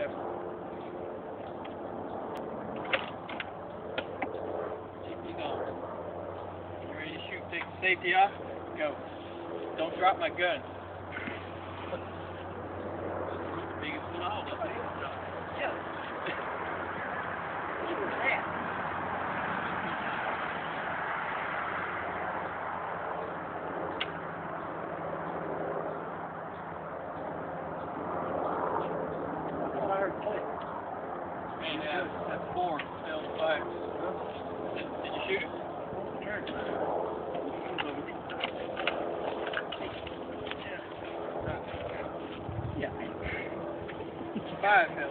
Yep. Keep you going. You ready to shoot? Take the safety off. Go. Don't drop my gun. Biggest one of all. Yeah. Man, that's 4. Still 5. Did you shoot it? Yeah. 5.